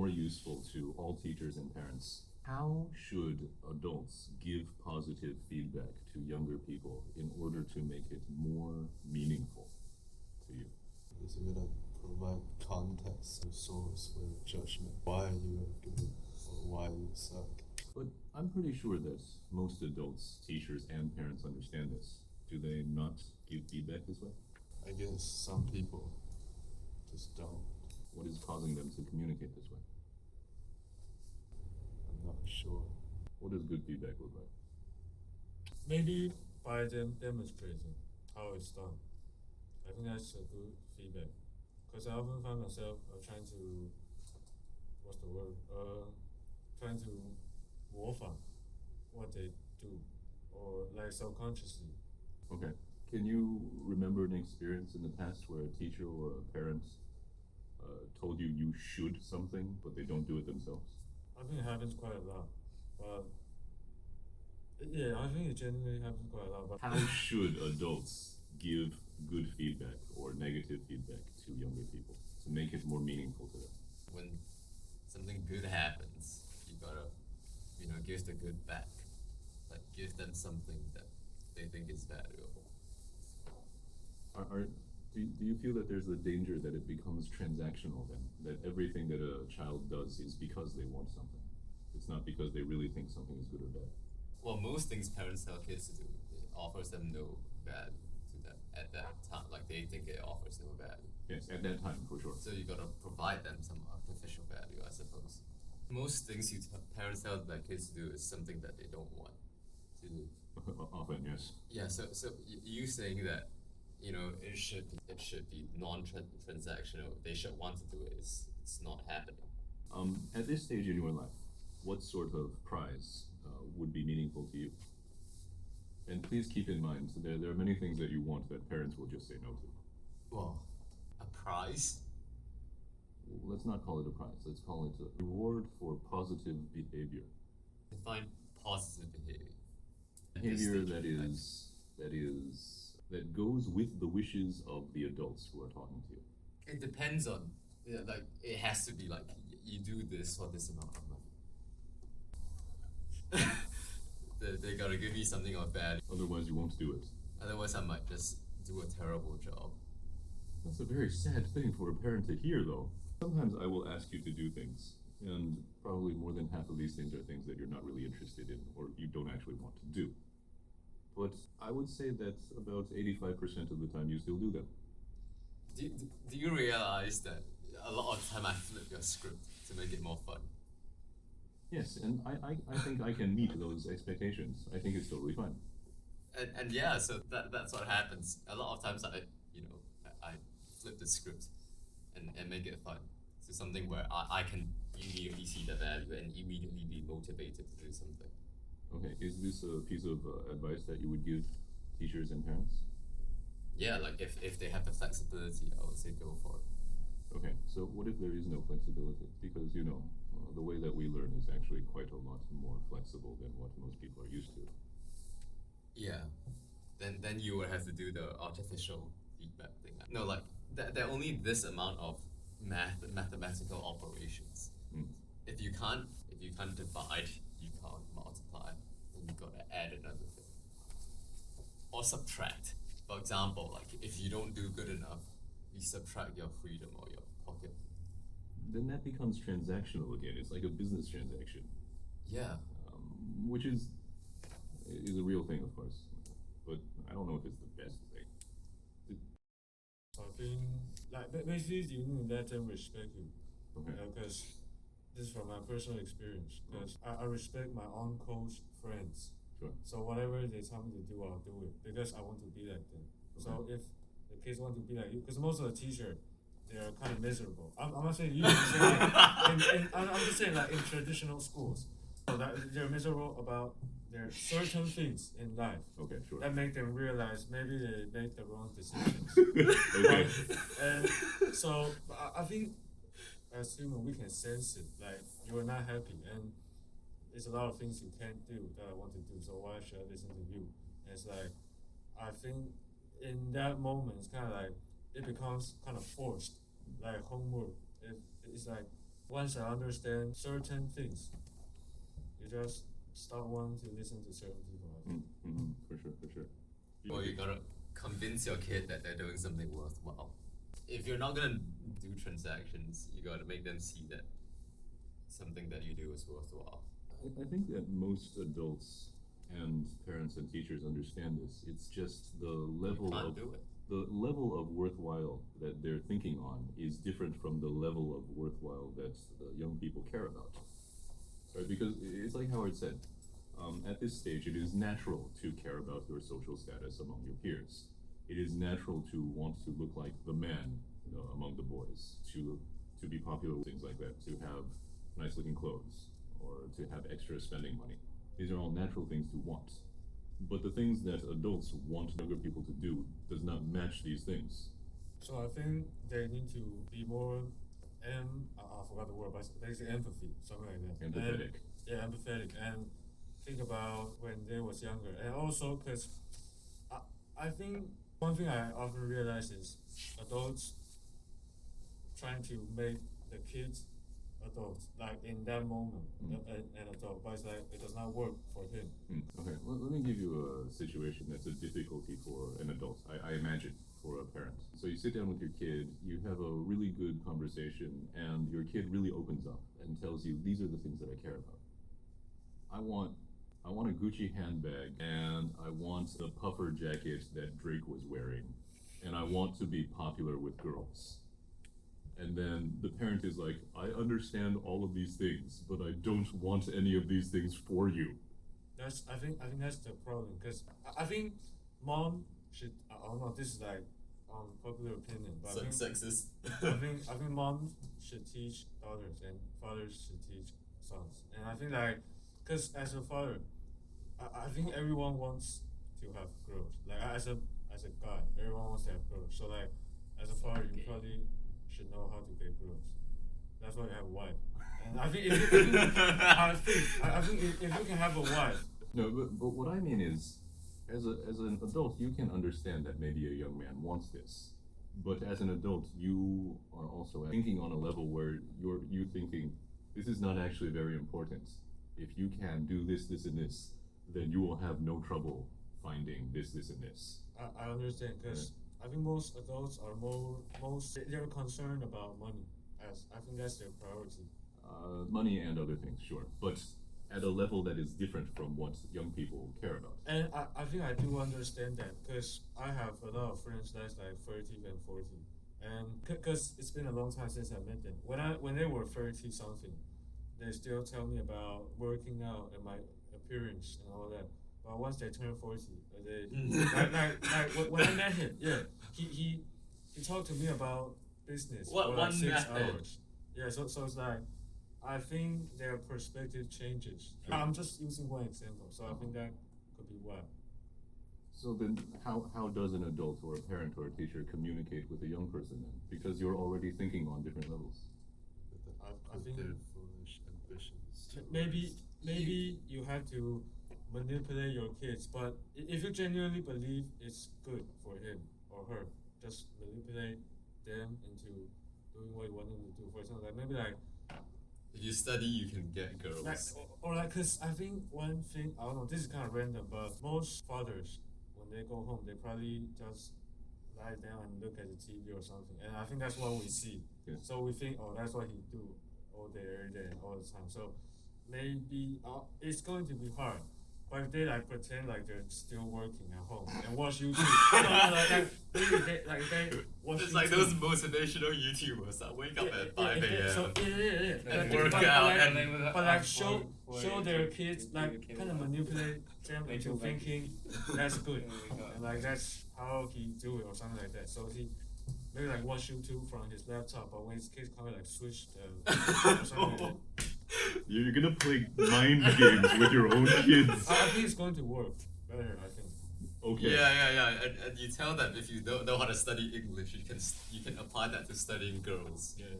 more useful to all teachers and parents. How should adults give positive feedback to younger people in order to make it more meaningful to you? Is it going to provide context or source for judgment? Why you are good or why you suck? But I'm pretty sure that most adults, teachers, and parents understand this. Do they not give feedback this way? I guess some people just don't. What is causing them to communicate this way? I'm not sure. What does good feedback look like? Maybe by them demonstrating how it's done. I think that's a good feedback. Because I often find myself trying to, trying to 模仿 what they do, or like subconsciously. Okay. Can you remember an experience in the past where a teacher or a parent told you should something, but they don't do it themselves? I think it happens quite a lot. But yeah, I think it genuinely happens quite a lot. But How should adults give good feedback or negative feedback to younger people to make it more meaningful to them? When something good happens, you gotta, give the good back. Like, give them something that they think is valuable. Do you feel that there's a danger that it becomes transactional then? That everything that a child does is because they want something? It's not because they really think something is good or bad? Well, most things parents tell kids to do, it offers them no value to them at that time. Like, they think it offers no value. Yes, at that time, for sure. So you gotta provide them some artificial value, I suppose. Most things parents tell their kids to do is something that they don't want to do. Often, yes. Yeah, so you saying that, it should be non-transactional. They should want to do it. It's not happening. At this stage in your life, what sort of prize would be meaningful to you? And please keep in mind, there are many things that you want that parents will just say no to. Well, a prize? Let's not call it a prize. Let's call it a reward for positive behavior. Define positive behavior. Behavior that goes with the wishes of the adults who are talking to you. It depends on, it has to be like, you do this for this amount of money. They gotta give me something of value. Otherwise, you won't do it. Otherwise, I might just do a terrible job. That's a very sad thing for a parent to hear, though. Sometimes I will ask you to do things, and probably more than half of these things are things that you're not really interested in, or you don't actually want to do. But I would say that about 85% of the time you still do them. Do you realize that a lot of time I flip your script to make it more fun? Yes, and I think I can meet those expectations. I think it's totally fine. And yeah, so that's what happens. A lot of times I flip the script and make it fun. So something where I can immediately see the value and immediately be motivated to do something. Okay, is this a piece of advice that you would give teachers and parents? Yeah, like if they have the flexibility, I would say go for it. Okay, so what if there is no flexibility? Because, the way that we learn is actually quite a lot more flexible than what most people are used to. Yeah, then you would have to do the artificial feedback thing. No, like, there are only this amount of mathematical operations. If you can't divide, you can't multiply, then you gotta add another thing. Or subtract. For example, like, if you don't do good enough, you subtract your freedom or your pocket. Then that becomes transactional again. It's like a business transaction. Yeah. Which is a real thing, of course. But I don't know if it's the best thing. I think, like, basically, you need to let them respect you. Okay. Because this is from my personal experience. Because I respect my on-coach friends. Sure. So whatever they tell me to do, I'll do it because I want to be like them. So if the kids want to be like you, because most of the teachers, they're kind of miserable. I'm not saying you. I'm just saying like in traditional schools, so that they're miserable about their certain things in life. Okay, sure. That make them realize maybe they make the wrong decisions. Okay. And so I think as humans we can sense it. Like you are not happy, and there's a lot of things you can't do that I want to do. So why should I listen to you? And it's like I think in that moment it's kind of like it becomes kind of forced, like homework. It's like once I understand certain things, you just start wanting to listen to certain people. For sure. Well, you gotta convince your kid that they're doing something worthwhile. If you're not gonna do transactions, you gotta make them see that something that you do is worthwhile. I think that most adults and parents and teachers understand this. It's just the level You can't of do it. the level of worthwhile that they're thinking on is different from the level of worthwhile that young people care about. Right? Because it's like Howard said, at this stage, it is natural to care about your social status among your peers. It is natural to want to look like the man among the boys, to be popular with things like that, to have nice looking clothes, or to have extra spending money. These are all natural things to want. But the things that adults want younger people to do does not match these things. So I think they need to be more, I forgot the word, but basically empathy, something like that. Empathetic. Empathetic, and think about when they was younger. And also, because I think one thing I often realize is adults trying to make the kids adults, like in that moment, an adult, but it's like it does not work for him. Okay, let me give you a situation that's a difficulty for an adult, I imagine, for a parent. So you sit down with your kid, you have a really good conversation, and your kid really opens up and tells you, these are the things that I care about. I want a Gucci handbag, and I want the puffer jacket that Drake was wearing, and I want to be popular with girls. And then the parent is like, I understand all of these things, but I don't want any of these things for you. I think that's the problem, because I think mom should, I don't know, this is like popular opinion, but I think Sexist. I think mom should teach daughters and fathers should teach sons. And I think like, because as a father, I think everyone wants to have girls. Like as a guy, everyone wants to have girls. So like as a father, you probably should know how to get girls. That's why you have a wife. And I think if you can have a wife. No, but what I mean is, as an adult, you can understand that maybe a young man wants this. But as an adult, you are also thinking on a level where you're thinking, this is not actually very important. If you can do this, this, and this, then you will have no trouble finding this, this, and this. I understand, because I think most adults are they're concerned about money. I think that's their priority. Money and other things, sure, but at a level that is different from what young people care about. And I think I do understand that, because I have a lot of friends that's like 30 and 40, and because it's been a long time since I met them. When they were 30 something, they still tell me about working out and my appearance and all that. But once they turn 40, when I met him, he talked to me about business for like 6 hours. Yeah, so it's like, I think their perspective changes. I'm just using one example, so I think that could be why. So then, how does an adult or a parent or a teacher communicate with a young person then? Because you're already thinking on different levels. I think their foolish ambitions. Maybe you have to manipulate your kids, but if you genuinely believe it's good for him or her, just manipulate them into doing what you want them to do. For example, like maybe like, If you study, you can get girls. Like, cause I think one thing, I don't know, this is kind of random, but most fathers, when they go home, they probably just lie down and look at the TV or something, and I think that's what we see. Yeah. So we think, oh, that's what he do all day, every day, all the time. So maybe it's going to be hard. But if they like pretend like they're still working at home and watch YouTube, they watch It's YouTube. like those motivational YouTubers that wake up at 5 a.m. So, and Like, work but out like, and but like show their kids, like kind of manipulate them into thinking that's good, and like that's how he do it or something like that. So he maybe like watch YouTube from his laptop, but when his kids come, like switch the or something like that. You're gonna play mind games with your own kids. I think it's going to work better. I think. Okay. Yeah. And you tell them if you don't know how to study English, you can apply that to studying girls. Yeah.